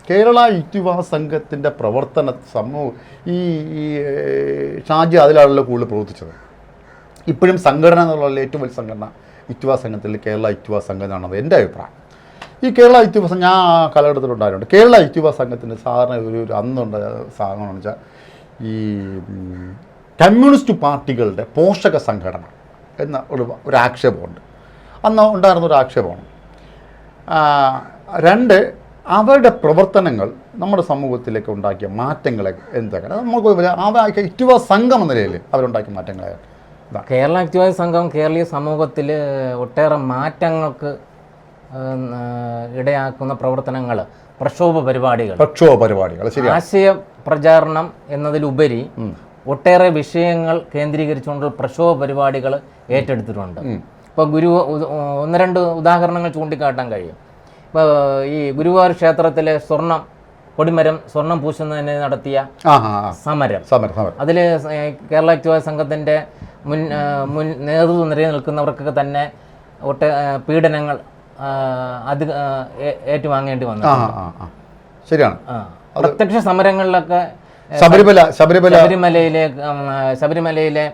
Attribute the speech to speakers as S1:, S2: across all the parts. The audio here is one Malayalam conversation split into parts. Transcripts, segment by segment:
S1: കേരള യുക്തിവാദ സംഘത്തിൻ്റെ പ്രവർത്തന ഈ ഷാജി അതിലാണല്ലോ കൂടുതൽ പ്രവർത്തിച്ചത്. ഇപ്പോഴും സംഘടന എന്നുള്ള ഏറ്റവും വലിയ സംഘടന യുക്തിവാദ സംഘത്തിൽ കേരള യുക്തിവാദ സംഘം എന്നാണ് എൻ്റെ അഭിപ്രായം. ഈ കേരള യുക്തിവാദ ഞാൻ ആ കാലഘട്ടത്തിലുണ്ടായിട്ടുണ്ട്. കേരള യുക്തിവാദ സംഘത്തിൻ്റെ സാധാരണ ഒരു അന്നുണ്ട് സാധനമെന്ന് വെച്ചാൽ ഈ കമ്മ്യൂണിസ്റ്റ് പാർട്ടികളുടെ പോഷക സംഘടന എന്ന ഒരു ആക്ഷേപമുണ്ട്. അന്ന് ഉണ്ടായിരുന്ന ഒരു ആക്ഷേപമാണ്. രണ്ട്, അവരുടെ പ്രവർത്തനങ്ങൾ നമ്മുടെ സമൂഹത്തിലേക്ക് ഉണ്ടാക്കിയ മാറ്റങ്ങളെ എന്തൊക്കെ നമുക്ക് യുക്തിവാദ സംഘം എന്ന നിലയിൽ അവരുണ്ടാക്കിയ മാറ്റങ്ങളെ.
S2: കേരള യുക്തിവാദ സംഘം കേരളീയ സമൂഹത്തിൽ ഒട്ടേറെ മാറ്റങ്ങൾക്ക് ഇടയാക്കുന്ന പ്രവർത്തനങ്ങൾ, പ്രക്ഷോഭ പരിപാടികൾ, ആശയ പ്രചാരണം എന്നതിലുപരി ഒട്ടേറെ വിഷയങ്ങൾ കേന്ദ്രീകരിച്ചുകൊണ്ട് പ്രക്ഷോഭ പരിപാടികൾ ഏറ്റെടുത്തിട്ടുണ്ട്. ഇപ്പോൾ ഒന്ന് രണ്ട് ഉദാഹരണങ്ങൾ ചൂണ്ടിക്കാട്ടാൻ കഴിയും. ഇപ്പോൾ ഈ ഗുരുവായൂർ ക്ഷേത്രത്തിലെ കൊടിമരം പൂശുന്നതിന് നടത്തിയ സമരം, അതിൽ കേരള യുക്തിവാദ സംഘത്തിൻ്റെ മുൻ നേതൃത്വ നിരയിൽ നിൽക്കുന്നവർക്കൊക്കെ തന്നെ പീഡനങ്ങൾ ഏറ്റുവാങ്ങേണ്ടി വന്നു.
S1: ശരിയാണ്.
S2: പ്രത്യക്ഷ സമരങ്ങളിലൊക്കെ ശബരിമലയിലെ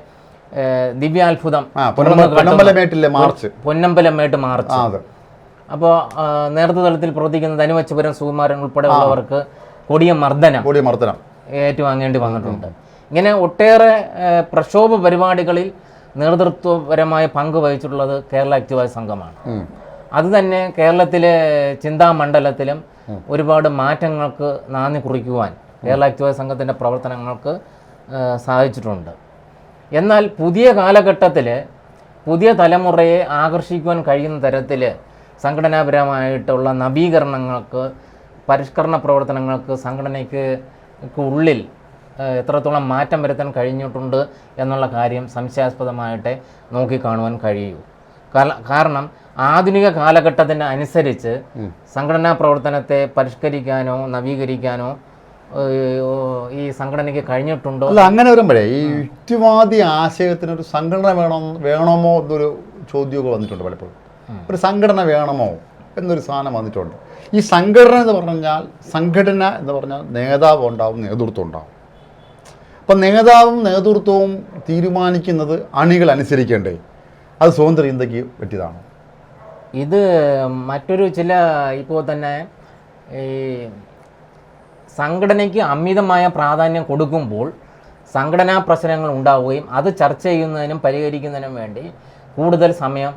S2: ദിവ്യാത്ഭുതം, പൊന്നമ്പലമേട്ട് മാർച്ച്, അപ്പോൾ നേതൃത്വതലത്തിൽ പ്രവർത്തിക്കുന്ന ധനുവച്ചപുരം സുകുമാരൻ ഉൾപ്പെടെയുള്ളവർക്ക് കൊടിയ മർദ്ദനം ഏറ്റുവാങ്ങേണ്ടി വന്നിട്ടുണ്ട്. ഇങ്ങനെ ഒട്ടേറെ പ്രക്ഷോഭ പരിപാടികളിൽ നേതൃത്വപരമായ പങ്ക് വഹിച്ചിട്ടുള്ളത് കേരള യുക്തിവാദ സംഘമാണ്. അതുതന്നെ കേരളത്തിലെ ചിന്താമണ്ഡലത്തിലും ഒരുപാട് മാറ്റങ്ങൾക്ക് നാന്ദി കുറിക്കുവാൻ കേരള യുക്തിവാദ സംഘത്തിൻ്റെ പ്രവർത്തനങ്ങൾക്ക് സാധിച്ചിട്ടുണ്ട്. എന്നാൽ പുതിയ കാലഘട്ടത്തിൽ പുതിയ തലമുറയെ ആകർഷിക്കുവാൻ കഴിയുന്ന തരത്തിൽ സംഘടനാപരമായിട്ടുള്ള നവീകരണങ്ങൾക്ക്, പരിഷ്കരണ പ്രവർത്തനങ്ങൾക്ക് സംഘടനയ്ക്ക് ഉള്ളിൽ എത്രത്തോളം മാറ്റം വരുത്താൻ കഴിഞ്ഞിട്ടുണ്ട് എന്നുള്ള കാര്യം സംശയാസ്പദമായിട്ട് നോക്കിക്കാണുവാൻ കഴിയൂ. കാരണം ആധുനിക കാലഘട്ടത്തിന് അനുസരിച്ച് സംഘടനാ പ്രവർത്തനത്തെ പരിഷ്കരിക്കാനോ നവീകരിക്കാനോ ഈ സംഘടനയ്ക്ക് കഴിഞ്ഞിട്ടുണ്ടോ?
S1: അല്ല, അങ്ങനെ വരുമ്പോഴേ ഈ യുക്തിവാദി ആശയത്തിനൊരു സംഘടന വേണമോ എന്നൊരു ചോദ്യമൊക്കെ വന്നിട്ടുണ്ട് പലപ്പോഴും. ഒരു സംഘടന വേണമോ എന്നൊരു സാധനം വന്നിട്ടുണ്ട്. ഈ സംഘടന എന്ന് പറഞ്ഞാൽ നേതാവ് ഉണ്ടാവും, നേതൃത്വം ഉണ്ടാവും. അപ്പം നേതാവും നേതൃത്വവും തീരുമാനിക്കുന്നത് അണികൾ അനുസരിക്കേണ്ടേ? അത് സ്വതന്ത്ര ചിന്തയ്ക്ക് പറ്റിയതാണോ?
S2: ഇത് മറ്റൊരു ഇപ്പോൾ തന്നെ ഈ സംഘടനയ്ക്ക് അമിതമായ പ്രാധാന്യം കൊടുക്കുമ്പോൾ സംഘടനാ പ്രശ്നങ്ങൾ ഉണ്ടാവുകയും അത് ചർച്ച ചെയ്യുന്നതിനും പരിഹരിക്കുന്നതിനും വേണ്ടി കൂടുതൽ സമയം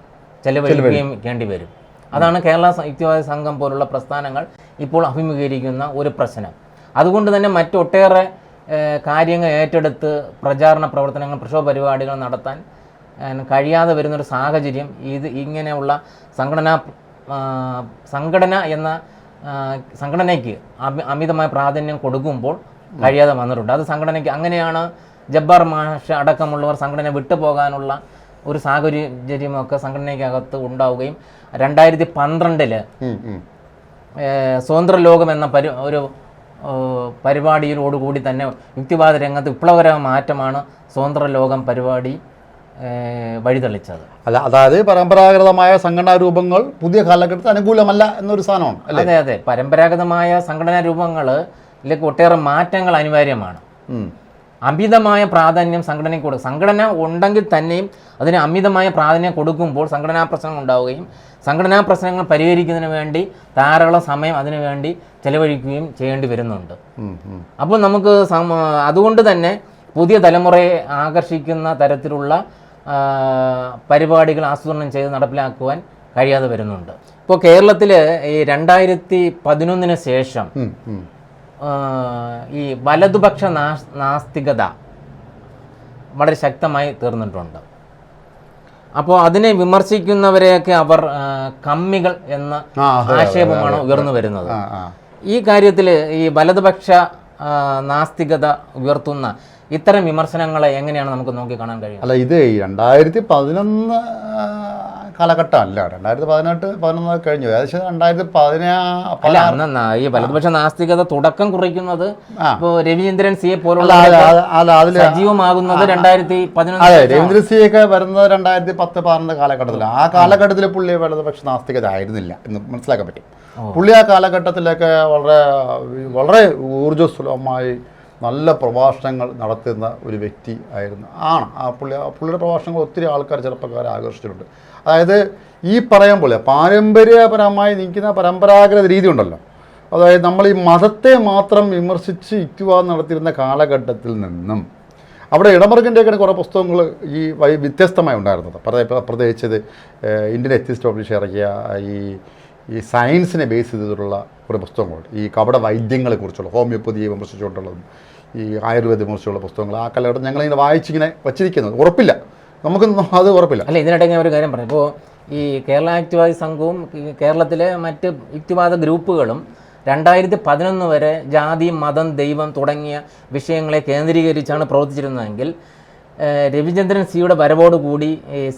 S2: ചെലവഴിക്കേണ്ടി വരും. അതാണ് കേരള യുക്തിവാദ സംഘം പോലുള്ള പ്രസ്ഥാനങ്ങൾ ഇപ്പോൾ അഭിമുഖീകരിക്കുന്ന ഒരു പ്രശ്നം. അതുകൊണ്ട് തന്നെ മറ്റൊട്ടേറെ കാര്യങ്ങൾ ഏറ്റെടുത്ത് പ്രചാരണ പ്രവർത്തനങ്ങൾ, പ്രക്ഷോഭ പരിപാടികൾ നടത്താൻ കഴിയാതെ വരുന്നൊരു സാഹചര്യം ഇങ്ങനെയുള്ള സംഘടനയ്ക്ക് അമിതമായ പ്രാധാന്യം കൊടുക്കുമ്പോൾ കഴിയാതെ വന്നിട്ടുണ്ട്. അത് സംഘടനയ്ക്ക് അങ്ങനെയാണ് ജബ്ബാർ മാഷ് അടക്കമുള്ളവർ സംഘടന വിട്ടുപോകാനുള്ള ഒരു സാഹചര്യമൊക്കെ സംഘടനയ്ക്കകത്ത് ഉണ്ടാവുകയും 2012 സ്വതന്ത്ര ലോകം എന്ന ഒരു പരിപാടിയോടുകൂടി തന്നെ യുക്തിവാദ രംഗത്ത് വിപ്ലവകരമായ മാറ്റമാണ് സ്വതന്ത്ര ലോകം പരിപാടി വഴിതെളിച്ചത്.
S1: അതായത് പരമ്പരാഗതമായ സംഘടനാ രൂപങ്ങൾ പുതിയ കാലഘട്ടത്തിൽ അനുകൂലമല്ല എന്നൊരു സാധനമാണ്.
S2: അതെ, പരമ്പരാഗതമായ സംഘടനാ രൂപങ്ങളിലേക്ക് ഒട്ടേറെ മാറ്റങ്ങൾ അനിവാര്യമാണ്. അമിതമായ പ്രാധാന്യം സംഘടനയ്ക്ക് കൊടുക്കും. സംഘടന ഉണ്ടെങ്കിൽ തന്നെയും അതിന് അമിതമായ പ്രാധാന്യം കൊടുക്കുമ്പോൾ സംഘടനാ പ്രശ്നങ്ങൾ ഉണ്ടാവുകയും സംഘടനാ പ്രശ്നങ്ങൾ പരിഹരിക്കുന്നതിന് വേണ്ടി ധാരാളം സമയം അതിനു വേണ്ടി ചെലവഴിക്കുകയും ചെയ്യേണ്ടി വരുന്നുണ്ട്. അപ്പോൾ നമുക്ക് അതുകൊണ്ട് തന്നെ പുതിയ തലമുറയെ ആകർഷിക്കുന്ന തരത്തിലുള്ള പരിപാടികൾ ആസൂത്രണം ചെയ്ത് നടപ്പിലാക്കുവാൻ കഴിയാതെ വരുന്നുണ്ട്. ഇപ്പോൾ കേരളത്തിൽ ഈ 2011 ശേഷം ഈ വലതുപക്ഷ നാസ്തികത വളരെ ശക്തമായി തീർന്നിട്ടുണ്ട്. അപ്പോൾ അതിനെ വിമർശിക്കുന്നവരെയൊക്കെ അവർ കമ്മികൾ എന്ന ആക്ഷേപമാണ് ഉയർന്നു വരുന്നത്. ഈ കാര്യത്തിൽ ഈ വലതുപക്ഷ നാസ്തികത ഉയർത്തുന്ന ഇത്തരം വിമർശനങ്ങളെ എങ്ങനെയാണ് നമുക്ക് നോക്കിക്കാണാൻ കഴിയും?
S1: അല്ല, ഇത് 2011 കാലഘട്ടമല്ല, 2018-19 കഴിഞ്ഞു. ഏകദേശം 2016
S2: ഈ വലതുപക്ഷ നാസ്തികത തുടക്കം കുറിക്കുന്നത് ഇപ്പോൾ രവീന്ദ്രൻ സിയെ പോലുള്ള സജീവമാകുന്നത് 2011.
S1: അതെ, രവീന്ദ്രൻ സി ഒക്കെ വരുന്നത് 2010-12 കാലഘട്ടത്തിലാണ്. ആ കാലഘട്ടത്തിൽ പുള്ളി വലതുപക്ഷ നാസ്തികത ആയിരുന്നില്ല എന്ന് മനസ്സിലാക്കാൻ പറ്റും. പുള്ളി ആ കാലഘട്ടത്തിലൊക്കെ വളരെ വളരെ ഊർജ്ജസ്വലമായി നല്ല പ്രഭാഷണങ്ങൾ നടത്തുന്ന ഒരു വ്യക്തി ആയിരുന്നു. പുള്ളിയുടെ പ്രഭാഷണങ്ങൾ ഒത്തിരി ആൾക്കാർ ചെറുപ്പക്കാരെ ആകർഷിച്ചിട്ടുണ്ട്. അതായത് ഈ പറയാൻ പോലെ പാരമ്പര്യപരമായി നിൽക്കുന്ന പരമ്പരാഗത രീതി ഉണ്ടല്ലോ, അതായത് നമ്മൾ ഈ മതത്തെ മാത്രം വിമർശിച്ച് യുക്തിവാദം നടത്തിയിരുന്ന കാലഘട്ടത്തിൽ നിന്നും അവിടെ ഇടമറുകിൻ്റെയൊക്കെ കുറേ പുസ്തകങ്ങൾ ഈ വ്യത്യസ്തമായി ഉണ്ടായിരുന്നത്. പ്രത്യേകിച്ചത് ഇന്ത്യൻ എത്തിസ്റ്റ് പബ്ലിഷ് ഇറക്കിയ ഈ സയൻസിനെ ബേസ് ചെയ്തിട്ടുള്ള കുറേ പുസ്തകങ്ങളുണ്ട്. ഈ കപട വൈദ്യങ്ങളെക്കുറിച്ചുള്ള ഹോമിയോപ്പതിയെ വിമർശിച്ചുകൊണ്ടുള്ളതും ഈ ആയുർവേദ വിമർശിച്ചുള്ള പുസ്തകങ്ങൾ ആ കാലഘട്ടം ഞങ്ങളിങ്ങനെ വായിച്ചിങ്ങനെ വച്ചിരിക്കുന്നത്. ഉറപ്പില്ല, നമുക്കൊന്നും അത് ഉറപ്പില്ല.
S2: അല്ല, ഇതിനിടയ്ക്ക് ഞാൻ ഒരു കാര്യം പറയാം. ഇപ്പോൾ ഈ കേരള യുക്തിവാദി സംഘവും കേരളത്തിലെ മറ്റ് യുക്തിവാദ ഗ്രൂപ്പുകളും 2011 വരെ ജാതി, മതം, ദൈവം തുടങ്ങിയ വിഷയങ്ങളെ കേന്ദ്രീകരിച്ചാണ് പ്രവർത്തിച്ചിരുന്നതെങ്കിൽ രവിചന്ദ്രൻ സിയുടെ വരവോടുകൂടി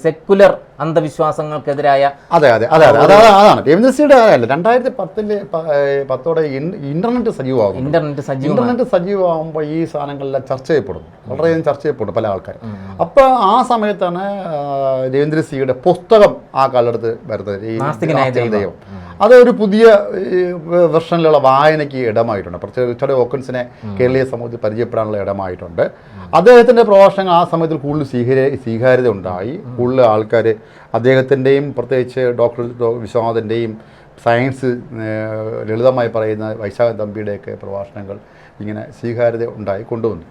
S2: സെക്കുലർ അന്ധവിശ്വാസങ്ങൾക്കെതിരായ
S1: അതാണ് രവീന്ദ്രൻ സിയുടെ കാര്യമല്ല. 2010 ഇന്റർനെറ്റ് സജീവമാകുമ്പോൾ ഈ സാധനങ്ങളെല്ലാം ചർച്ച ചെയ്യപ്പെടും, വളരെയധികം ചർച്ച ചെയ്യപ്പെടും പല ആൾക്കാരും. അപ്പോൾ ആ സമയത്താണ് രവീന്ദ്രൻ സിയുടെ പുസ്തകം ആ കാലത്ത് വരുന്നത്, ഈ നാസ്തികനായ ദൈവം. അതൊരു പുതിയ വെർഷനിലുള്ള വായനയ്ക്ക് ഇടമായിട്ടുണ്ട്. പ്രത്യേകിച്ച് ഓക്കൻസിനെ കേരളീയ സമൂഹത്തിൽ പരിചയപ്പെടാനുള്ള ഇടമായിട്ടുണ്ട്. അദ്ദേഹത്തിൻ്റെ പ്രഭാഷണങ്ങൾ ആ സമയത്തിൽ കൂടുതൽ സ്വീകാര്യത ഉണ്ടായി. കൂടുതൽ ആൾക്കാർ അദ്ദേഹത്തിൻ്റെയും പ്രത്യേകിച്ച് ഡോക്ടർ വിശ്വനാഥൻ്റെയും സയൻസ് ലളിതമായി പറയുന്ന വൈശാഖൻ തമ്പിയുടെയൊക്കെ പ്രഭാഷണങ്ങൾ ഇങ്ങനെ സ്വീകാര്യത ഉണ്ടായി കൊണ്ടുവന്നു.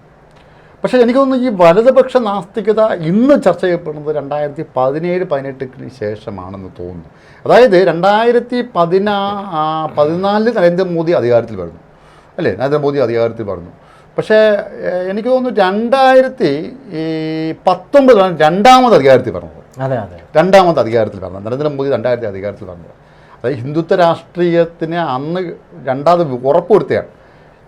S1: പക്ഷേ എനിക്ക് തോന്നുന്നു ഈ വലതുപക്ഷ നാസ്തികത ഇന്ന് ചർച്ച ചെയ്യപ്പെടുന്നത് 2017-18 ശേഷമാണെന്ന് തോന്നുന്നു. അതായത് 2014 നരേന്ദ്രമോദി അധികാരത്തിൽ വരുന്നു, അല്ലേ? നരേന്ദ്രമോദി അധികാരത്തിൽ വരുന്നു. പക്ഷേ എനിക്ക് തോന്നുന്നു 2019 രണ്ടാമത് അധികാരത്തിൽ പറഞ്ഞത്. രണ്ടാമത് അധികാരത്തിൽ പറഞ്ഞത് നരേന്ദ്രമോദി 2000 അധികാരത്തിൽ പറഞ്ഞത്. അതായത് ഹിന്ദുത്വ രാഷ്ട്രീയത്തിന് അന്ന് രണ്ടാമത് ഉറപ്പുവരുത്തുകയാണ്.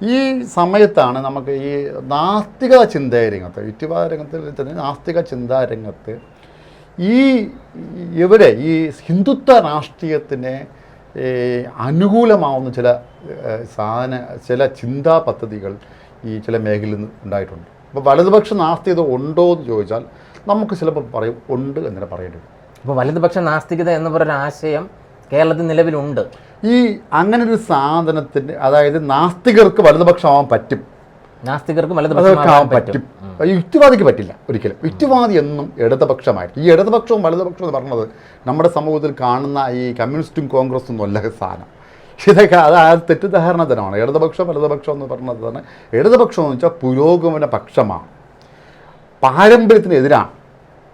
S1: ഈ സമയത്താണ് നമുക്ക് ഈ നാസ്തിക ചിന്താരംഗത്ത്, യുക്തിവാദ രംഗത്തിൽ തന്നെ നാസ്തിക ചിന്താരംഗത്ത് ഇവരെ ഈ ഹിന്ദുത്വ രാഷ്ട്രീയത്തിന് അനുകൂലമാവുന്ന ചില ചിന്താ പദ്ധതികൾ ഈ ചില മേഖലയിൽ നിന്ന് ഉണ്ടായിട്ടുണ്ട്. അപ്പോൾ വലതുപക്ഷ നാസ്തികത ഉണ്ടോ എന്ന് ചോദിച്ചാൽ നമുക്ക് ചിലപ്പോൾ പറയും ഉണ്ട് എന്ന് പറയേണ്ടി വരും.
S2: അപ്പോൾ വലതുപക്ഷ നാസ്തികത എന്ന് പറയുന്ന ആശയം കേരളത്തിൽ നിലവിലുണ്ട്.
S1: ഈ അങ്ങനൊരു സാധനത്തിന്, അതായത് നാസ്തികർക്ക് വലതുപക്ഷമാവാൻ പറ്റും,
S2: നാസ്തികർക്ക് വലതുപക്ഷമാവാൻ പറ്റും,
S1: യുക്തിവാദിക്ക് പറ്റില്ല ഒരിക്കലും. യുക്തിവാദി എന്നും ഇടതുപക്ഷമായിരിക്കും. ഈ ഇടതുപക്ഷവും വലതുപക്ഷവും എന്ന് പറഞ്ഞത് നമ്മുടെ സമൂഹത്തിൽ കാണുന്ന ഈ കമ്മ്യൂണിസ്റ്റും കോൺഗ്രസും ഒന്നും അല്ല സാധനം. ഇതൊക്കെ അത് തെറ്റിദ്ധാരണ തന്നെയാണ്. ഇടതുപക്ഷം വലതുപക്ഷം എന്ന് പറഞ്ഞത് തന്നെ, ഇടതുപക്ഷം എന്ന് വെച്ചാൽ പുരോഗമന പക്ഷമാണ്, പാരമ്പര്യത്തിനെതിരാണ്.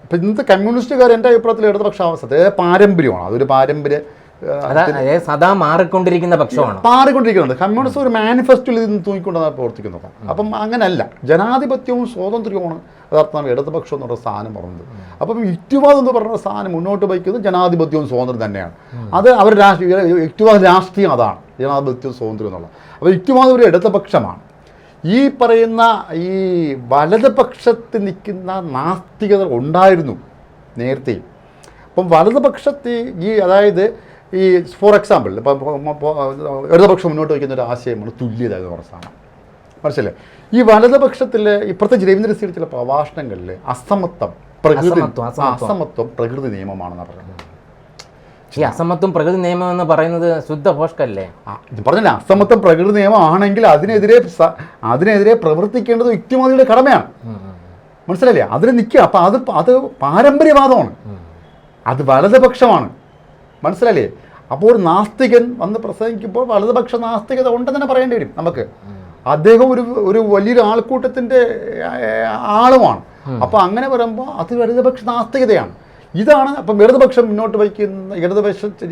S1: ഇപ്പം ഇന്നത്തെ കമ്മ്യൂണിസ്റ്റുകാർ എൻ്റെ അഭിപ്രായത്തിൽ ഇടതുപക്ഷ അവസ്ഥ പാരമ്പര്യമാണ്. അതൊരു പാരമ്പര്യ
S2: സദാ മാറിക്കൊണ്ടിരിക്കുന്ന പക്ഷമാണ്,
S1: മാറിക്കൊണ്ടിരിക്കുന്നുണ്ട്. കമ്മ്യൂണിസ്റ്റ് ഒരു മാനിഫെസ്റ്റോയിൽ നിന്ന് തൂങ്ങിക്കൊണ്ടാണ് പ്രവർത്തിക്കുന്നത്. അപ്പം അങ്ങനെയല്ല, ജനാധിപത്യവും സ്വാതന്ത്ര്യവുമാണ് യഥാർത്ഥം ഇടതുപക്ഷം എന്നുള്ള സാധനം പറഞ്ഞത്. അപ്പം യുക്തിവാദം എന്ന് പറഞ്ഞ സാധനം മുന്നോട്ട് വയ്ക്കുന്നത് ജനാധിപത്യവും സ്വാതന്ത്ര്യം തന്നെയാണ്. അത് അവർ യുക്തിവാദ രാഷ്ട്രീയം അതാണ്, ജനാധിപത്യവും സ്വാതന്ത്ര്യം എന്നുള്ളത്. അപ്പോൾ യുക്തിവാദം ഒരു ഇടതുപക്ഷമാണ്. ഈ പറയുന്ന ഈ വലതുപക്ഷത്ത് നിൽക്കുന്ന നാസ്തികത ഉണ്ടായിരുന്നു നേരത്തെയും. അപ്പം വലതുപക്ഷത്തെ അതായത് ഈ ഫോർ എക്സാമ്പിൾ ഇപ്പം ഇടതുപക്ഷം മുന്നോട്ട് വയ്ക്കുന്ന ഒരു ആശയമാണ് തുല്യത എന്ന് പറഞ്ഞ സാധനം. മനസ്സിലെ ഈ വലതുപക്ഷത്തിൽ പ്രത്യേകിച്ച് രവീന്ദ്രൻ സിയുടെ ചില പ്രഭാഷണങ്ങളിൽ അസമത്വം പ്രകൃതി നിയമമാണെന്ന് പറയുന്നത്.
S2: ഈ അസമത്വം പ്രകൃതി നിയമം എന്ന് പറയുന്നത് ശുദ്ധ ഭോഷ്കല്ലേ?
S1: പറഞ്ഞില്ല, അസമത്വം പ്രകൃതി നിയമമാണെങ്കിൽ അതിനെതിരെ പ്രവർത്തിക്കേണ്ടത് യുക്തിവാദിയുടെ കടമയാണ്. മനസ്സിലല്ലേ? അതിന് നിൽക്കുക. അപ്പം അത് പാരമ്പര്യവാദമാണ്, അത് വലതുപക്ഷമാണ്. മനസ്സിലല്ലേ? അപ്പോൾ ഒരു നാസ്തികൻ വന്ന് പ്രസംഗിക്കുമ്പോൾ വലതുപക്ഷ നാസ്തികത ഉണ്ടെന്ന് തന്നെ പറയേണ്ടി വരും നമുക്ക്. അദ്ദേഹം ഒരു വലിയൊരു ആൾക്കൂട്ടത്തിൻ്റെ ആളുമാണ്. അപ്പോൾ അങ്ങനെ വരുമ്പോൾ അത് ഇടതുപക്ഷ നാസ്തികതയാണ്. ഇതാണ് അപ്പം ഇടതുപക്ഷം മുന്നോട്ട് വയ്ക്കുന്ന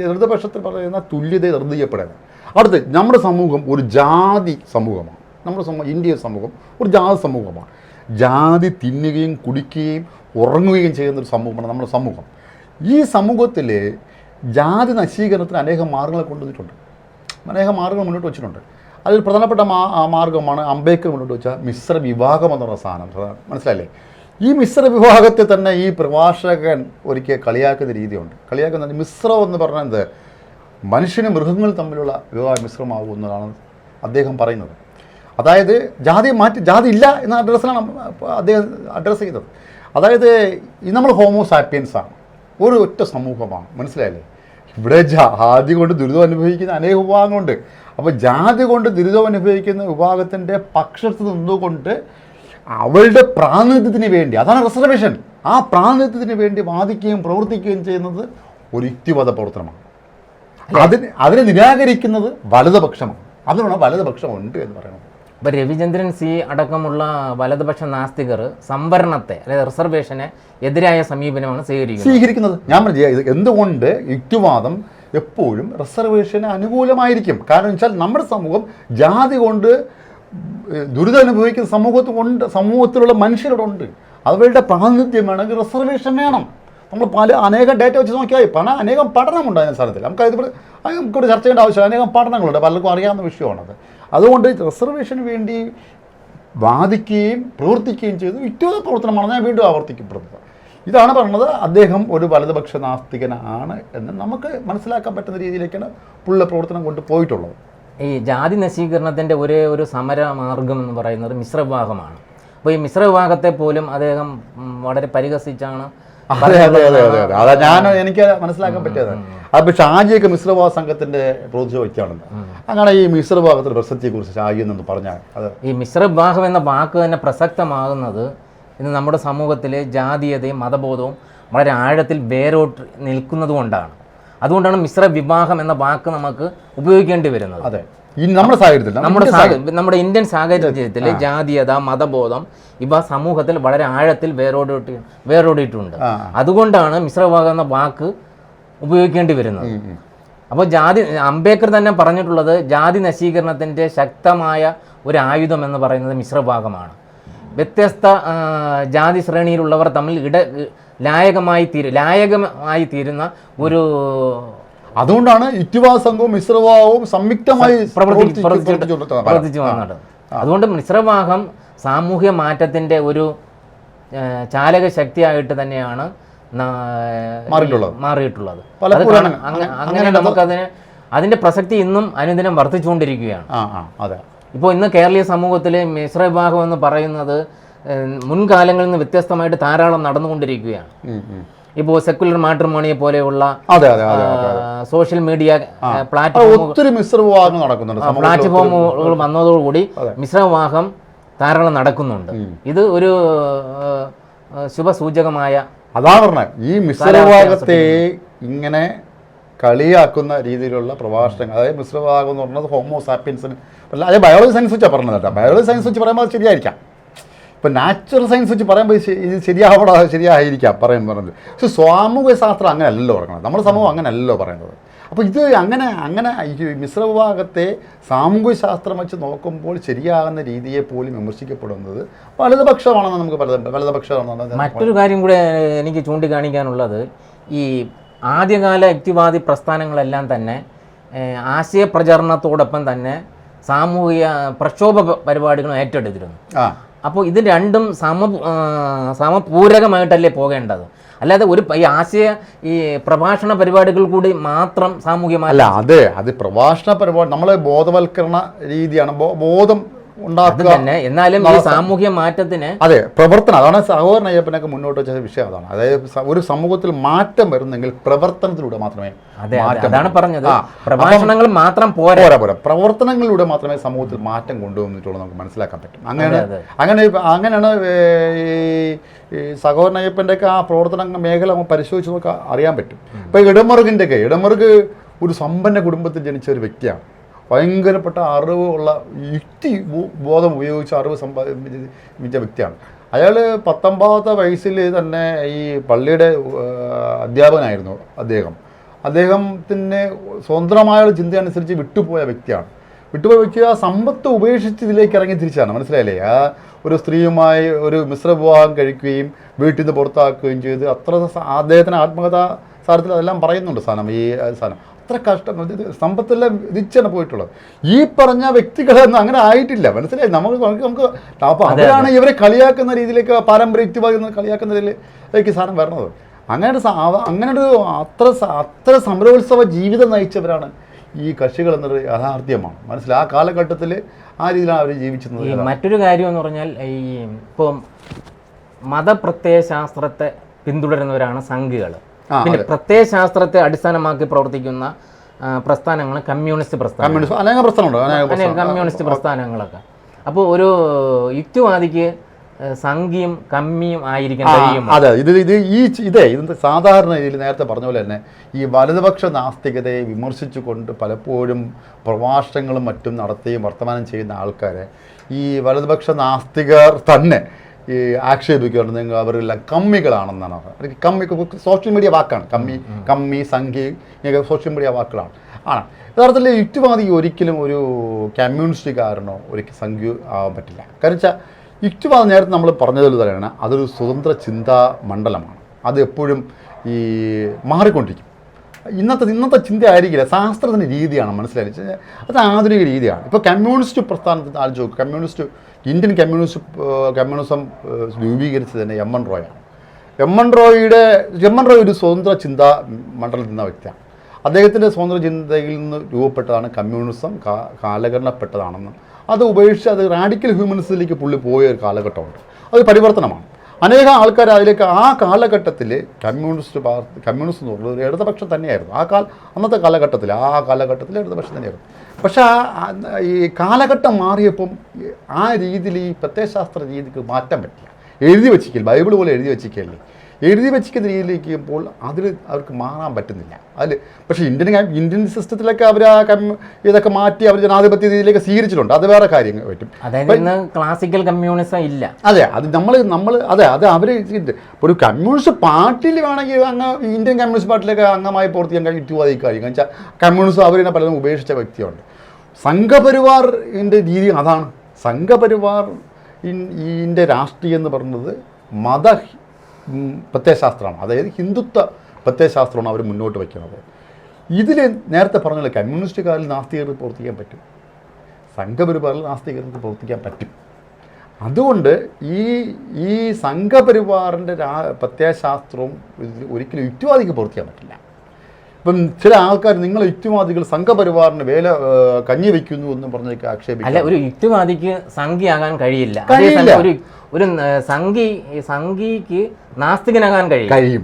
S1: ഇടതുപക്ഷത്തിൽ പറയുന്ന തുല്യതയെ റദ്ദ് ചെയ്യപ്പെടുക. അടുത്ത് നമ്മുടെ സമൂഹം ഒരു ജാതി സമൂഹമാണ്. നമ്മുടെ ഇന്ത്യൻ സമൂഹം ഒരു ജാതി സമൂഹമാണ്. ജാതി തിന്നുകയും കുടിക്കുകയും ഉറങ്ങുകയും ചെയ്യുന്നൊരു സമൂഹമാണ് നമ്മുടെ സമൂഹം. ഈ സമൂഹത്തിൽ ജാതി നശീകരണത്തിന് അനേകം മാർഗ്ഗങ്ങൾ കൊണ്ടുവന്നിട്ടുണ്ട്, അനേകം മാർഗ്ഗങ്ങൾ മുന്നോട്ട് വെച്ചിട്ടുണ്ട്. അതിൽ പ്രധാനപ്പെട്ട മാർഗ്ഗമാണ് അംബേദ്കർ മുന്നോട്ട് വെച്ച മിശ്ര വിഭാഗം എന്നുള്ള സാധനം. മനസ്സിലല്ലേ? ഈ മിശ്ര വിഭാഗത്തെ തന്നെ ഈ പ്രഭാഷകൻ ഒരിക്കൽ കളിയാക്കുന്ന രീതിയുണ്ട്. കളിയാക്കുന്ന മിശ്രം എന്ന് പറഞ്ഞത് മനുഷ്യനും മൃഗങ്ങളും തമ്മിലുള്ള വിവാഹ മിശ്രമാകുന്നതാണ് അദ്ദേഹം പറയുന്നത്. അതായത് ജാതി ഇല്ല എന്ന അഡ്രസ്സിലാണ് അദ്ദേഹം അഡ്രസ്സ് ചെയ്തത്. അതായത് നമ്മൾ ഹോമോ സാപ്പിയൻസാണ്, ഒരു ഒറ്റ സമൂഹമാണ്. മനസ്സിലായില്ലേ? ഇവിടെ ജാതി കൊണ്ട് ദുരിതം അനുഭവിക്കുന്ന അനേക വിഭാഗങ്ങളുണ്ട്. അപ്പോൾ ജാതി കൊണ്ട് ദുരിതം അനുഭവിക്കുന്ന വിഭാഗത്തിൻ്റെ പക്ഷത്ത് നിന്നുകൊണ്ട് അവളുടെ പ്രാതിനിധ്യത്തിന് വേണ്ടി, അതാണ് റിസർവേഷൻ, ആ പ്രാതിനിധ്യത്തിന് വേണ്ടി വാദിക്കുകയും പ്രവർത്തിക്കുകയും ചെയ്യുന്നത് ഒരു യുക്തിവാദ പ്രവർത്തനമാണ്. അതിനെ നിരാകരിക്കുന്നത് വലതുപക്ഷമാണ്. അതിനാണ് വലതുപക്ഷമുണ്ട് എന്ന് പറയുന്നത്.
S2: ഇപ്പോൾ രവിചന്ദ്രൻ സി അടക്കമുള്ള വലതുപക്ഷ നാസ്തികർ സംവരണത്തെ അതായത് റിസർവേഷനെ എതിരായ സമീപനമാണ് സ്വീകരിക്കുന്നത്.
S1: ഞാൻ പറഞ്ഞു എന്തുകൊണ്ട് യുക്തിവാദം എപ്പോഴും റിസർവേഷന് അനുകൂലമായിരിക്കും. കാരണം വെച്ചാൽ നമ്മുടെ സമൂഹം ജാതി കൊണ്ട് ദുരിതം അനുഭവിക്കുന്ന സമൂഹത്തിലുള്ള മനുഷ്യരോടുണ്ട്. അവരുടെ പ്രാതിനിധ്യം വേണമെങ്കിൽ റിസർവേഷൻ വേണം. നമ്മൾ അനേകം ഡേറ്റ വെച്ച് നോക്കിയാൽ അനേകം പഠനമുണ്ട് അതിന് സ്ഥലത്തിൽ. നമുക്കൊരു ചർച്ച ചെയ്യേണ്ട ആവശ്യമില്ല. അനേകം പഠനങ്ങളുണ്ട്, പലർക്കും അറിയാവുന്ന വിഷയമാണത്. അതുകൊണ്ട് റിസർവേഷന് വേണ്ടി വാദിക്കുകയും പ്രവർത്തിക്കുകയും ചെയ്തു യുക്തിവാദ പ്രവർത്തനമാണ് ഞാൻ വീണ്ടും ആവർത്തിക്കപ്പെടുന്നത്. ഇതാണ് പറയുന്നത് അദ്ദേഹം ഒരു വലതുപക്ഷ നാസ്തികനാണ് എന്ന് നമുക്ക് മനസ്സിലാക്കാൻ പറ്റുന്ന രീതിയിലേക്കാണ് പുള്ള പ്രവർത്തനം കൊണ്ട് പോയിട്ടുള്ളത്.
S2: ഈ ജാതി നശീകരണത്തിൻ്റെ ഒരേ ഒരു സമര മാർഗം എന്ന് പറയുന്നത് മിശ്രവിവാഹമാണ്. അപ്പോൾ ഈ മിശ്രവിവാഹത്തെ പോലും അദ്ദേഹം വളരെ പരിഹസിച്ചാണ്.
S1: അതാ എനിക്ക് മനസ്സിലാക്കാൻ പറ്റിയത്. അപ്പോൾ ഷാജിയൊക്കെ മിശ്രവിവാഹ സംഘത്തിന്റെ പ്രോത്സാഹ വ്യക്തിയാണല്ലോ. അങ്ങനെ ഈ മിശ്രവിവാഹത്തിന്റെ പ്രസക്തിയെക്കുറിച്ച് ഷാജി എന്നൊന്ന് പറഞ്ഞാൽ അത്
S2: ഈ മിശ്രവിവാഹം എന്ന വാക്ക് തന്നെ പ്രസക്തമാകുന്നത് ഇന്ന് നമ്മുടെ സമൂഹത്തിലെ ജാതീയതയും മതബോധവും വളരെ ആഴത്തിൽ വേരോട്ട് നിൽക്കുന്നത് കൊണ്ടാണ്. അതുകൊണ്ടാണ് മിശ്ര വിവാഹം എന്ന വാക്ക് നമുക്ക് ഉപയോഗിക്കേണ്ടി വരുന്നത്.
S1: അതെ, നമ്മുടെ സാഹചര്യത്തിൽ
S2: നമ്മുടെ ഇന്ത്യൻ സാഹചര്യത്തിൽ ജാതീയത മതബോധം ഇവ സമൂഹത്തിൽ വളരെ ആഴത്തിൽ വേരോടിയിട്ടുണ്ട്. അതുകൊണ്ടാണ് മിശ്രവിവാഹം എന്ന വാക്ക് ഉപയോഗിക്കേണ്ടി വരുന്നത്. അപ്പോൾ അംബേദ്കർ തന്നെ പറഞ്ഞിട്ടുള്ളത് ജാതി നശീകരണത്തിൻ്റെ ശക്തമായ ഒരു ആയുധം എന്ന് പറയുന്നത് മിശ്രവിവാഹമാണ്. വ്യത്യസ്ത ജാതി ശ്രേണിയിലുള്ളവർ തമ്മിൽ ലായകമായി തീരുന്ന ഒരു
S1: അതുകൊണ്ടാണ് യുക്തിവാദ സംഘവും മിശ്രവിവാഹവും സംയുക്തമായി പ്രവർത്തിച്ചു
S2: വന്നത്. അതുകൊണ്ട് മിശ്രവിവാഹം സാമൂഹ്യ മാറ്റത്തിൻ്റെ ഒരു ചാലക ശക്തിയായിട്ട് തന്നെയാണ് മാറിയിട്ടുള്ളത്. അങ്ങനെ നമുക്കതിന് അതിൻ്റെ പ്രസക്തി ഇന്നും അനുദിനം വർദ്ധിച്ചുകൊണ്ടിരിക്കുകയാണ്. ഇപ്പോൾ ഇന്ന് കേരളീയ സമൂഹത്തിലെ മിശ്രവിവാഹം എന്ന് പറയുന്നത് മുൻകാലങ്ങളിൽ നിന്ന് വ്യത്യസ്തമായിട്ട് ധാരാളം നടന്നുകൊണ്ടിരിക്കുകയാണ്. ഇപ്പോൾ സെക്കുലർ മാട്രിമോണിയെ പോലെയുള്ള സോഷ്യൽ മീഡിയ പ്ലാറ്റ്ഫോമുകൾ വന്നതോടുകൂടി മിശ്രവിവാഹം ധാരാളം നടക്കുന്നുണ്ട്. ഇത് ഒരു ശുഭസൂചകമായ
S1: അതാണ് പറഞ്ഞത്. ഈ മിശ്രവിവാഹത്തെ ഇങ്ങനെ കളിയാക്കുന്ന രീതിയിലുള്ള പ്രഭാഷണങ്ങൾ, അതായത് മിശ്രവിവാഹം എന്ന് പറഞ്ഞത് ഹോമോ സാപ്പിയൻസിന് അതായത് ബയോളജി സയൻസ് വെച്ചാൽ പറഞ്ഞത് കേട്ടോ. ബയോളജി സയൻസ് വെച്ച് പറയുമ്പോൾ അത് ശരിയായിരിക്കാം. ഇപ്പം നാച്ചുറൽ സയൻസ് വെച്ച് പറയുമ്പോൾ ഇത് ശരിയായിരിക്കാം പറയുന്നത്. പക്ഷെ സാമൂഹ്യ ശാസ്ത്രം അങ്ങനെ അല്ലല്ലോ പറയുന്നത്. നമ്മുടെ സമൂഹം അങ്ങനെ അല്ലല്ലോ പറയുന്നത്. അപ്പോൾ ഇത് അങ്ങനെ ഈ മിശ്രവിവാഹത്തെ സാമൂഹ്യ ശാസ്ത്രം വെച്ച് നോക്കുമ്പോൾ ശരിയാകുന്ന രീതിയെ പോലും വിമർശിക്കപ്പെടുന്നത് വലതുപക്ഷമാണെന്ന് നമുക്ക് വലതുപക്ഷമാണെന്ന്.
S2: മറ്റൊരു കാര്യം കൂടെ എനിക്ക് ചൂണ്ടിക്കാണിക്കാനുള്ളത്, ഈ ആദ്യകാല യുക്തിവാദി പ്രസ്ഥാനങ്ങളെല്ലാം തന്നെ ആശയപ്രചരണത്തോടൊപ്പം തന്നെ സാമൂഹിക പ്രക്ഷോഭ പരിപാടികളും ഏറ്റെടുത്തിരുന്നു. അപ്പോൾ ഇത് രണ്ടും സമപൂരകമായിട്ടല്ലേ പോകേണ്ടത്. അല്ലാതെ ഈ പ്രഭാഷണ പരിപാടികൾ കൂടി മാത്രം സാമൂഹ്യമായ
S1: അല്ല. അത് പ്രഭാഷണ പരിപാടി നമ്മളെ ബോധവൽക്കരണ രീതിയാണ്, ബോധം ഉണ്ടാക്കുക
S2: തന്നെ. എന്നാലും ഈ സാമൂഹ്യ മാറ്റത്തിന്
S1: അതെ പ്രവർത്തനം, അതാണ് സഹോദരൻ അയ്യപ്പനൊക്കെ മുന്നോട്ട് വെച്ച വിഷയം. അതാണ്, അതായത് ഒരു സമൂഹത്തിൽ മാറ്റം വരുന്നെങ്കിൽ പ്രവർത്തനത്തിലൂടെ മാത്രമേ.
S2: അതാണ് പറഞ്ഞത്, പ്രഭാഷണങ്ങൾ മാത്രം പോരാ,
S1: പ്രവർത്തനങ്ങളിലൂടെ മാത്രമേ സമൂഹത്തിൽ മാറ്റം കൊണ്ടുവന്നിട്ടുള്ളൂ നമുക്ക് മനസ്സിലാക്കാൻ പറ്റും. അങ്ങനെയാണ് ഈ സഹോദരൻ അയ്യപ്പൻ്റെയൊക്കെ ആ പ്രവർത്തന മേഖല നമുക്ക് പരിശോധിച്ച് നോക്കാൻ അറിയാൻ പറ്റും. ഇപ്പോൾ ഇടമറുഗ് ഒരു സമ്പന്ന കുടുംബത്തിൽ ജനിച്ച ഒരു വ്യക്തിയാണ്. ഭയങ്കരപ്പെട്ട അറിവുള്ള യുക്തി ബോധം ഉപയോഗിച്ച് അറിവ് സമ്പാദിച്ച വ്യക്തിയാണ്. അയാൾ 19 വയസ്സിൽ തന്നെ ഈ പള്ളിയുടെ അധ്യാപകനായിരുന്നു അദ്ദേഹത്തിന് സ്വതന്ത്രമായ ചിന്ത അനുസരിച്ച് വിട്ടുപോയ വ്യക്തി ആ സമ്പത്ത് ഉപേക്ഷിച്ച് ഇതിലേക്ക് ഇറങ്ങി തിരിച്ചാണ്. മനസ്സിലായില്ലേ? ആ ഒരു സ്ത്രീയുമായി ഒരു മിശ്രവിവാഹം കഴിക്കുകയും വീട്ടിൽ നിന്ന് പുറത്താക്കുകയും ചെയ്ത് അദ്ദേഹത്തിന് ആത്മകഥാ സാരത്തിൽ അതെല്ലാം പറയുന്നുണ്ട് ഈ സാധനം. അത്ര കഷ്ടം, സമ്പത്തെല്ലാം വിധിച്ചാണ് പോയിട്ടുള്ളത്. ഈ പറഞ്ഞ വ്യക്തികളൊന്നും അങ്ങനെ ആയിട്ടില്ല. മനസ്സിലായി? നമുക്ക് അപ്പോൾ അവരാണ് ഇവരെ കളിയാക്കുന്ന രീതിയിലേക്ക്, പാരമ്പര്യ യുക്തിവാദി കളിയാക്കുന്ന രീതിയിലേക്ക് സാധനം വരണത്. അങ്ങനൊരു അത്ര സമരോത്സവ ജീവിതം നയിച്ചവരാണ് ഈ കക്ഷികൾ എന്നൊരു യാഥാർത്ഥ്യമാണ്. മനസ്സിലായി? ആ കാലഘട്ടത്തിൽ ആ രീതിയിലാണ് അവർ ജീവിച്ചിരുന്നത്.
S2: മറ്റൊരു കാര്യം എന്ന് പറഞ്ഞാൽ, ഈ ഇപ്പോൾ മതപ്രത്യയ ശാസ്ത്രത്തെ പിന്തുടരുന്നവരാണ് സംഘികൾ. പിന്നെ പ്രത്യയശാസ്ത്രത്തെ അടിസ്ഥാനമാക്കി പ്രവർത്തിക്കുന്ന പ്രസ്ഥാനങ്ങൾ കമ്മ്യൂണിസ്റ്റ് പ്രസ്ഥാനം,
S1: അനേക പ്രസ്ഥാനമുണ്ട്,
S2: കമ്മ്യൂണിസ്റ്റ് പ്രസ്ഥാനങ്ങളൊക്കെ. അപ്പോൾ ഒരു യുക്തിവാദിക്ക് സംഖ്യയും കമ്മിയും ആയിരിക്കാൻ കഴിയുമോ?
S1: അതെ, ഇത് സാധാരണ രീതിയിൽ നേരത്തെ പറഞ്ഞ പോലെ തന്നെ ഈ വലതുപക്ഷ നാസ്തികതയെ വിമർശിച്ചുകൊണ്ട് പലപ്പോഴും പ്രഭാഷണങ്ങളും മറ്റും നടത്തുകയും വർത്തമാനം ചെയ്യുന്ന ആൾക്കാരെ ഈ വലതുപക്ഷ നാസ്തികർ തന്നെ ഈ ആക്ഷേപിക്കുകയാണെങ്കിൽ അവരെല്ലാം കമ്മികളാണെന്നാണ് പറയുന്നത്. കമ്മി സോഷ്യൽ മീഡിയ വാക്കാണ്, കമ്മി സംഖ്യ ഇങ്ങനെ സോഷ്യൽ മീഡിയ വാക്കുകളാണ്. യഥാർത്ഥത്തിൽ യുക്തിവാദി ഒരിക്കലും ഒരു കമ്മ്യൂണിസ്റ്റുകാരനോ ഒരിക്കലും സംഖ്യ ആവാൻ പറ്റില്ല. കാരണം വെച്ചാൽ യുക്തിവാദം നേരത്തെ നമ്മൾ പറഞ്ഞതുപോലെ തന്നെയാണ്, അതൊരു സ്വതന്ത്ര ചിന്താ മണ്ഡലമാണ്. അത് എപ്പോഴും ഈ മാറിക്കൊണ്ടിരിക്കും. ഇന്നത്തെ ചിന്ത ആയിരിക്കില്ല, ശാസ്ത്രത്തിൻ്റെ രീതിയാണ് മനസ്സിലാക്കി. അത് ആധുനിക രീതിയാണ്. ഇപ്പോൾ കമ്മ്യൂണിസ്റ്റ് പ്രസ്ഥാനത്തിന് ആലോചിച്ച് ഇന്ത്യൻ കമ്മ്യൂണിസം രൂപീകരിച്ചത് തന്നെ എം എൻ റോയാണ്. എം എൻ റോയ് ഒരു സ്വതന്ത്ര ചിന്താ മണ്ഡലത്തിൽ നിന്ന വ്യക്തിയാണ്. അദ്ദേഹത്തിൻ്റെ സ്വതന്ത്ര ചിന്തയിൽ നിന്ന് രൂപപ്പെട്ടതാണ് കമ്മ്യൂണിസം, കാലഘട്ടപ്പെട്ടതാണെന്നും അത് ഉപേക്ഷിച്ച് അത് റാഡിക്കൽ ഹ്യൂമനിസത്തിലേക്ക് പുള്ളി പോയ ഒരു കാലഘട്ടമുണ്ട്. അത് പരിവർത്തനമാണ്. അനേകം ആൾക്കാർ അതിലേക്ക് ആ കാലഘട്ടത്തിൽ കമ്മ്യൂണിസ്റ്റ് എന്ന് പറയുന്നത് ഒരു ഇടതുപക്ഷം തന്നെയായിരുന്നു. അന്നത്തെ കാലഘട്ടത്തിൽ ഇടതുപക്ഷം തന്നെയായിരുന്നു. പക്ഷേ ഈ കാലഘട്ടം മാറിയപ്പം ആ രീതിയിൽ ഈ പ്രത്യയശാസ്ത്ര രീതിക്ക് മാറ്റാൻ പറ്റില്ല. എഴുതി വെച്ചിരിക്കില്ല, ബൈബിൾ പോലെ എഴുതി വെച്ചിരിക്കുന്ന രീതിയിലേക്കുമ്പോൾ അതിൽ അവർക്ക് മാറാൻ പറ്റുന്നില്ല. പക്ഷേ ഇന്ത്യൻ സിസ്റ്റത്തിലൊക്കെ അവർ ഇതൊക്കെ മാറ്റി അവർ ജനാധിപത്യ രീതിയിലേക്ക് സ്വീകരിച്ചിട്ടുണ്ട്. അത് വേറെ കാര്യങ്ങൾ പറ്റും.
S2: ക്ലാസിക്കൽ കമ്മ്യൂണിസം ഇല്ല.
S1: അതെ, അത് അത് അവർ ഒരു കമ്മ്യൂണിസ്റ്റ് പാർട്ടിയിൽ വേണമെങ്കിൽ ഇന്ത്യൻ കമ്മ്യൂണിസ്റ്റ് പാർട്ടിയിലേക്ക് അംഗമായി പ്രവർത്തിക്കാൻ യുക്തിവാദിക്കായിരിക്കും. കാരണം വെച്ചാൽ കമ്മ്യൂണിസം അവരെ പലതും ഉപേക്ഷിച്ച വ്യക്തിയുണ്ട്. സംഘപരിവാറിൻ്റെ രീതി അതാണ്. സംഘപരിവാർ ഇതിൻ്റെ രാഷ്ട്രീയം എന്ന് പറയുന്നത് പ്രത്യയശാസ്ത്രമാണ്. അതായത് ഹിന്ദുത്വ പ്രത്യയശാസ്ത്രമാണ് അവർ മുന്നോട്ട് വയ്ക്കുന്നത്. ഇതിൽ നേരത്തെ പറഞ്ഞല്ലോ, കമ്മ്യൂണിസ്റ്റുകാരിൽ നാസ്തികർക്ക് പ്രവർത്തിക്കാൻ പറ്റും, സംഘപരിവാറിൽ നാസ്തികർക്ക് പ്രവർത്തിക്കാൻ പറ്റും. അതുകൊണ്ട് ഈ സംഘപരിവാറിൻ്റെ പ്രത്യയശാസ്ത്രവും ഒരിക്കലും യുക്തിവാദിക്ക് പ്രവർത്തിക്കാൻ പറ്റില്ല. ഇപ്പം ചില ആൾക്കാർ നിങ്ങൾ യുക്തിവാദികൾ സംഘപരിവാറിന് കഞ്ഞി വയ്ക്കുന്നു എന്ന് പറഞ്ഞൊക്കെ ആക്ഷേപിക്കും.
S2: അല്ല, ഒരു യുക്തിവാദിക്ക് സംഖ്യയാകാൻ കഴിയില്ല. ഒരു സംഖ്യക്ക് നാസ്തികനാകാൻ കഴിയും.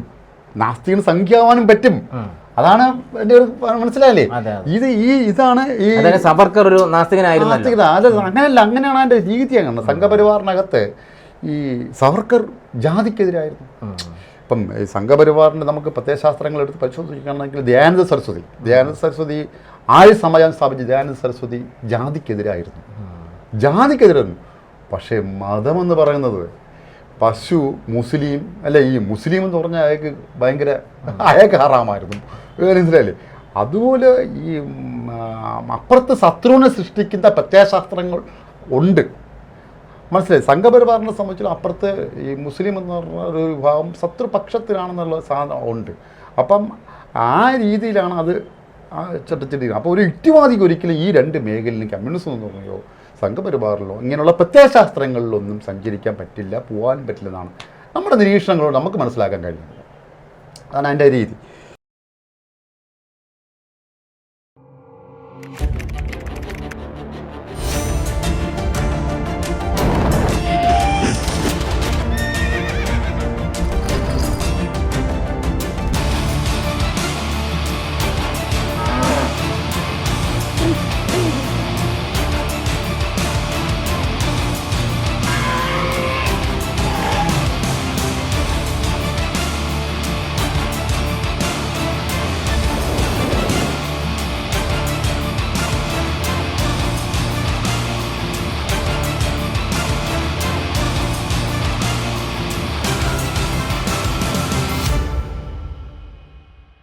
S1: നാസ്തികന് സംഖ്യയാവാനും പറ്റും. അതാണ് എൻ്റെ ഒരു മനസ്സിലായില്ലേ? ഇതാണ്
S2: സവർക്കർ ഒരു നാസ്തികനായിരുന്നു.
S1: അങ്ങനെയാണ് അതിൻ്റെ രീതി. അങ്ങനെ സംഘപരിവാറിനകത്ത് ഈ സവർക്കർ ജാതിക്കെതിരായിരുന്നു. ഇപ്പം ഈ സംഘപരിവാറിൻ്റെ നമുക്ക് പ്രത്യയശാസ്ത്രങ്ങൾ എടുത്ത് പരിശോധിക്കുകയാണെങ്കിൽ ദയാനന്ദ സരസ്വതി ആര്യ സമാജം സ്ഥാപിച്ച ദയാനന്ദ സരസ്വതി ജാതിക്കെതിരായിരുന്നു. പക്ഷേ മതമെന്ന് പറയുന്നത് പശു മുസ്ലിം അല്ല, ഈ മുസ്ലിം എന്ന് പറഞ്ഞാൽ അയാൾക്ക് ഹറാമായിരുന്നു. മനസ്സിലായില്ലേ? അതുപോലെ ഈ അപ്പുറത്ത് ശത്രുവിനെ സൃഷ്ടിക്കുന്ന പ്രത്യയശാസ്ത്രങ്ങൾ ഉണ്ട്. മനസ്സിലായി? സംഘപരിവാറിനെ സംബന്ധിച്ചുള്ള അപ്പുറത്ത് ഈ മുസ്ലിം എന്ന് പറഞ്ഞ ഒരു വിഭാഗം ശത്രുപക്ഷത്തിലാണെന്നുള്ള സാധനം ഉണ്ട്. അപ്പം ആ രീതിയിലാണ് അത് ചട്ടച്ചിട്ടിരിക്കുന്നത്. അപ്പോൾ ഒരു യുക്തിവാദിക്ക് ഒരിക്കലും ഈ രണ്ട് മേഖലയിലും കമ്മ്യൂണിസം എന്ന് പറഞ്ഞോ സംഘപരിവാറിലോ ഇങ്ങനെയുള്ള പ്രത്യയശാസ്ത്രങ്ങളിലൊന്നും സഞ്ചരിക്കാൻ പറ്റില്ല, പോകാനും പറ്റില്ലെന്നാണ് നമ്മുടെ നിരീക്ഷണങ്ങളോട് നമുക്ക് മനസ്സിലാക്കാൻ കഴിയുന്നത്. അതാണ് അതിൻ്റെ രീതി.